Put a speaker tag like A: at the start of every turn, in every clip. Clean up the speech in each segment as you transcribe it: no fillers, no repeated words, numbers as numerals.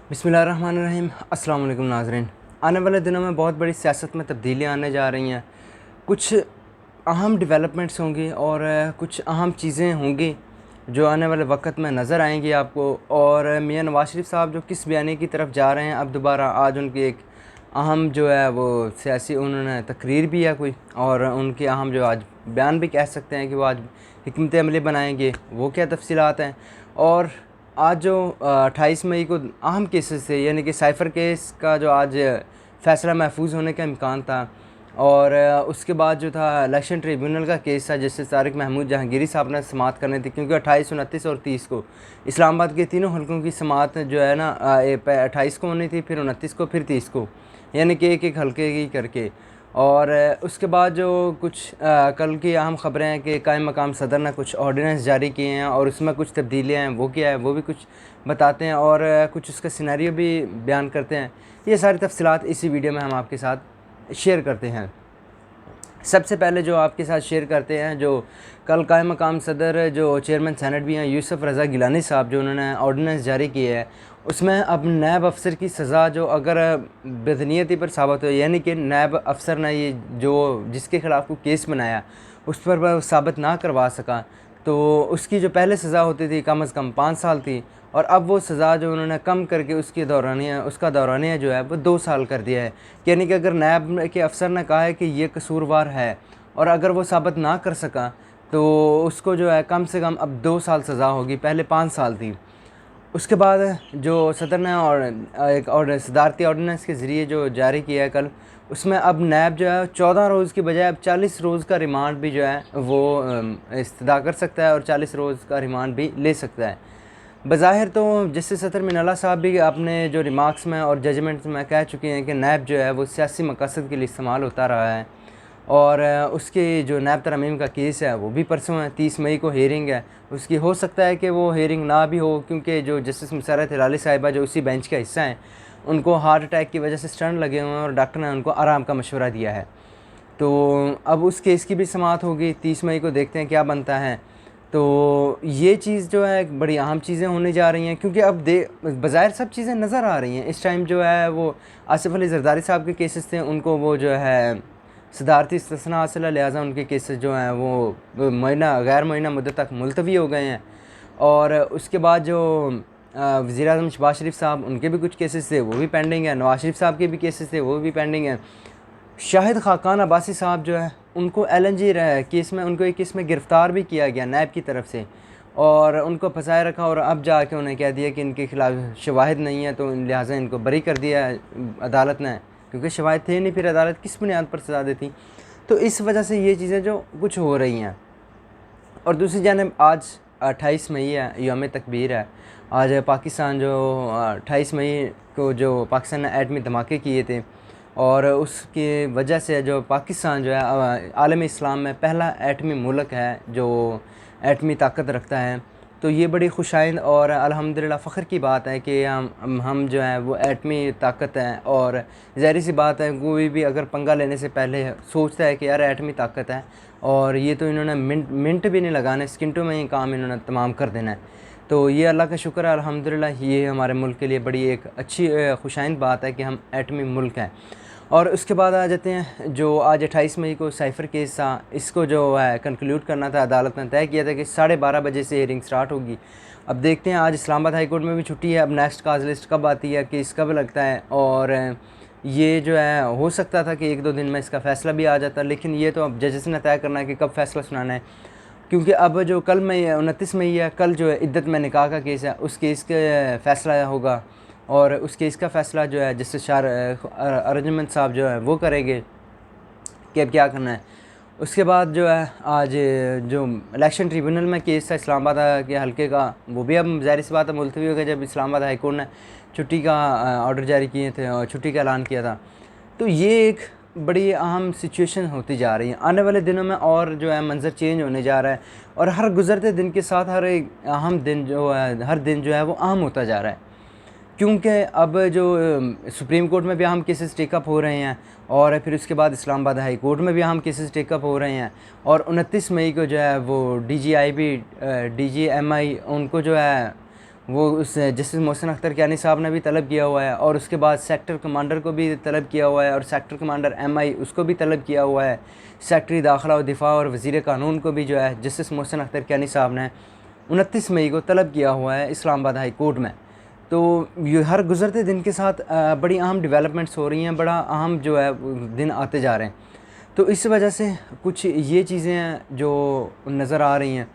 A: बिस्मिल्लाहिर्रहमानिर्रहीम। अस्सलाम वालेकुम नाज़रीन। आने वाले दिनों में बहुत बड़ी सियासत में तब्दीलियाँ आने जा रही हैं। कुछ अहम डेवलपमेंट्स होंगी और कुछ अहम चीज़ें होंगी जो आने वाले वक्त में नज़र आएंगी आपको। और मियां नवाज़ शरीफ साहब जो किस बयानी की तरफ जा रहे हैं अब दोबारा, आज उनकी एक अहम जो है वो सियासी उन्होंने तकरीर भी है कोई, और उनके अहम जो आज बयान भी कह सकते हैं कि वो आज हिकमत अमली बनाएंगे, वो क्या तफसीलात हैं। और आज जो 28 मई को अहम केसेस थे, यानी कि साइफ़र केस का जो आज फ़ैसला महफूज होने का इम्कान था, और उसके बाद जो था इलेक्शन ट्रिब्यूनल का केस था जिससे तारिक महमूद जहांगीरी साहब ने समाअत करनी थी, क्योंकि 28, 29 और 30 को इस्लामाबाद के तीनों हल्कों की समाअत जो है ना 28 को होनी थी, फिर 29 को, फिर 30 को, यानी कि एक एक हल्के की करके। और उसके बाद जो कुछ कल की अहम ख़बरें हैं कि कायम मकाम सदर ने कुछ ऑर्डिनेंस जारी किए हैं और उसमें कुछ तब्दीलियाँ हैं, वो क्या है वो भी कुछ बताते हैं, और कुछ उसका सिनेरियो भी बयान करते हैं। ये सारी तफसीलात इसी वीडियो में हम आपके साथ शेयर करते हैं। सबसे पहले जो आपके साथ शेयर करते हैं, जो कल कायम मकाम सदर जो चेयरमैन सेनेट भी हैं यूसुफ रज़ा गिलानी साहब, जो उन्होंने ऑर्डिनेंस जारी किए है, उसमें अब नायब अफसर की सज़ा जो अगर बेदनीयती पर साबित हो, यानी कि नायब अफसर ने ये जो जिसके ख़िलाफ़ को केस बनाया उस पर वह साबित ना करवा सका, तो उसकी जो पहले सज़ा होती थी कम से कम 5 साल थी, और अब वो सज़ा जो उन्होंने कम करके उसका दौरानिया जो है वो 2 साल कर दिया है। यानी कि अगर नायब के अफसर ने कहा है कि ये कसूरवार है और अगर वो साबित ना कर सका तो उसको जो है कम से कम अब 2 साल सज़ा होगी, पहले 5 साल थी। उसके बाद जो सदर ने और एक और सदारती ऑर्डिनेंस के ज़रिए जो जारी किया है कल, उसमें अब नैब जो है 14 रोज़ की बजाय अब 40 रोज़ का रिमांड भी जो है वो इस्तदा कर सकता है और 40 रोज़ का रिमांड भी ले सकता है। बज़ाहिर तो जस्टिस सतर मिनल्ला साहब भी अपने जो रिमार्क्स में और जजमेंट्स में कह चुके हैं कि नैब जो है वो सियासी मकसद के लिए इस्तेमाल होता रहा है, और उसके जो नैब तरमीम का केस है वो भी परसों है, 30 मई को हेयरिंग है। उसकी हो सकता है कि वो हेयरिंग ना भी हो, क्योंकि जो जस्टिस मुसर्रत हिलाली साहिबा जो उसी बेंच का हिस्सा हैं, उनको हार्ट अटैक की वजह से स्टंट लगे हुए हैं और डॉक्टर ने उनको आराम का मशवरा दिया है। तो अब उस केस की भी समाअत होगी 30 मई को, देखते हैं क्या बनता है। तो ये चीज़ जो है बड़ी अहम चीज़ें होने जा रही हैं, क्योंकि अब बज़ाहिर सब चीज़ें नज़र आ रही हैं। इस टाइम जो है वो आसिफ अली ज़रदारी साहब के केसेस थे, उनको वो जो है सदारती इस्तिस्ना हासिल है, लिहाजा उनके केसेस जो हैं वो महीना गैर महीना मुद्दत तक मुलतवी हो गए हैं। और उसके बाद जो वज़ीर-ए-आज़म शहबाज शरीफ साहब, उनके भी कुछ केसेस थे वो भी पेंडिंग है। नवाज़ शरीफ साहब के भी केसेस थे वो भी पेंडिंग हैं। शाहिद खाकान अब्बासी साहब जो है उनको LNG केस में, उनको एक केस में गिरफ़्तार भी किया गया नैब की तरफ से, और उनको फंसाए रखा, और अब जाके उन्हें कह दिया कि इनके ख़िलाफ़ शवाहिद नहीं है, तो लिहाजा इनको बरी कर दिया है अदालत ने, क्योंकि शवाहिद थे नहीं, फिर अदालत किस बुनियाद पर सज़ा देती। तो इस वजह से ये चीज़ें जो कुछ हो रही हैं। और दूसरी जानिब आज 28 मई है, यौम तकबीर है। आज पाकिस्तान जो 28 मई को जो पाकिस्तान ने एटमी धमाके किए थे, और उसकी वजह से जो पाकिस्तान जो है आलम इस्लाम में पहला एटमी मुल्क है जो एटमी ताकत रखता है। तो ये बड़ी खुशाइंद और अल्हम्दुलिल्लाह फ़ख्र की बात है कि हम जो है वो एटमी ताकत हैं, और ज़ाहिर सी बात है कोई भी अगर पंगा लेने से पहले सोचता है कि यार एटमी ताकत है, और ये तो इन्होंने मिनट भी नहीं लगाने, सेकंडों में ही काम इन्होंने तमाम कर देना है। तो ये अल्लाह का शुक्र है अल्हम्दुलिल्लाह, ये हमारे मुल्क के लिए बड़ी एक अच्छी खुशाइंद बात है कि हम एटमी मुल्क हैं। और उसके बाद आ जाते हैं जो आज 28 मई को साइफ़र केस था, इसको जो है कंक्लूड करना था, अदालत ने तय किया था कि 12:30 बजे से हियरिंग स्टार्ट होगी। अब देखते हैं, आज इस्लामाबाद हाई कोर्ट में भी छुट्टी है, अब नेक्स्ट काज लिस्ट कब आती है, केस कब लगता है, और ये जो है हो सकता था कि 1-2 दिन में इसका फ़ैसला भी आ जाता, लेकिन ये तो अब जजेस ने तय करना है कि कब फ़ैसला सुनाना है। क्योंकि अब जो कल मई 29 मई है, कल जो है इद्दत में निकाह का केस है, उस केस के फ़ैसला होगा, और उस केस का फ़ैसला जो है जस्टिस अरजमंद साहब जो है वो करेंगे कि अब क्या करना है। उसके बाद जो है आज जो इलेक्शन ट्रिब्यूनल में केस था इस्लामाबाद के हल्के का, वो भी अब ज़ाहिर सी बात है मुलतवी हो गया, जब इस्लामाबाद हाई कोर्ट ने छुट्टी का ऑर्डर जारी किए थे और छुट्टी का ऐलान किया था। तो ये एक बड़ी अहम सिचुएशन होती जा रही है। आने वाले दिनों में और जो है मंज़र चेंज होने जा रहा है, और हर गुज़रते दिन के साथ हर एक अहम दिन जो है, हर दिन जो है वो अहम होता जा रहा है। क्योंकि अब जो सुप्रीम कोर्ट में भी अहम केसेस टेकअप हो रहे हैं, और फिर उसके बाद इस्लामाबाद हाई कोर्ट में भी अहम केसेस टेकअप हो रहे हैं, और 29 मई को जो है वो DGI भी DGMI उनको जो है वो उस जस्टिस मोहसिन अख्तर कियानी साहब ने भी तलब किया हुआ है, और उसके बाद सेक्टर कमांडर को भी तलब किया हुआ है, और सेक्टर कमांडर MI उसको भी तलब किया हुआ है। सेक्रेटरी दाखिला और दिफा और वज़ीर कानून को भी जो है जस्टिस मोहसिन अख्तर कियानी साहब ने 29 मई को तलब किया हुआ है इस्लामाबाद हाई कोर्ट में। तो ये हर गुज़रते दिन के साथ बड़ी अहम डेवलपमेंट्स हो रही हैं, बड़ा अहम जो है दिन आते जा रहे हैं। तो इस वजह से कुछ ये चीज़ें हैं जो नज़र आ रही हैं।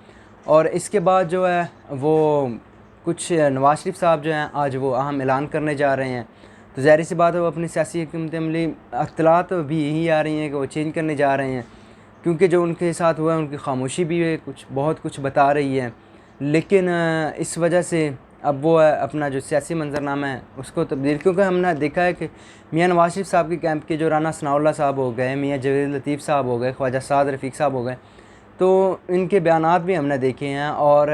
A: और इसके बाद जो है वो कुछ नवाज शरीफ साहब जो हैं आज वो अहम ऐलान करने जा रहे हैं। तो ज़ाहिर सी बात है वो अपनी सियासी हुकूमत अमली इत्तलात भी यही आ रही हैं कि वो चेंज करने जा रहे हैं, क्योंकि जो उनके साथ हुआ है उनकी खामोशी भी है कुछ बहुत कुछ बता रही है। लेकिन इस वजह से अब वो अपना जो सियासी मंजरनामा है उसको तब्दील, क्योंकि हमने देखा है कि मियाँ नवाज शरीफ साहब के कैंप के जो राना सनाउल्लाह साहब हो गए, मियाँ जवेद लतीफ़ साहब हो गए, ख्वाजा साद रफ़ीक साहब हो गए, तो इनके बयानात भी हमने देखे हैं। और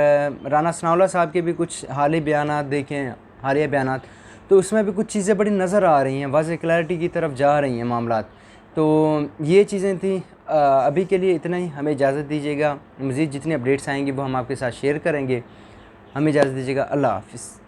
A: राना सनाउल्लाह साहब के भी कुछ हालिया बयानात देखे हैं, हालिया बयानात, तो उसमें भी कुछ चीज़ें बड़ी नज़र आ रही हैं, वाज़ेह क्लैरिटी की तरफ जा रही हैं मामलात। तो ये चीज़ें थी। अभी के लिए इतना ही, हमें इजाज़त दीजिएगा। मज़ीद जितनी अपडेट्स आएंगी वो हम आपके साथ शेयर करेंगे। हमें इजाज़त दीजिएगा। अल्लाह हाफ़िज़।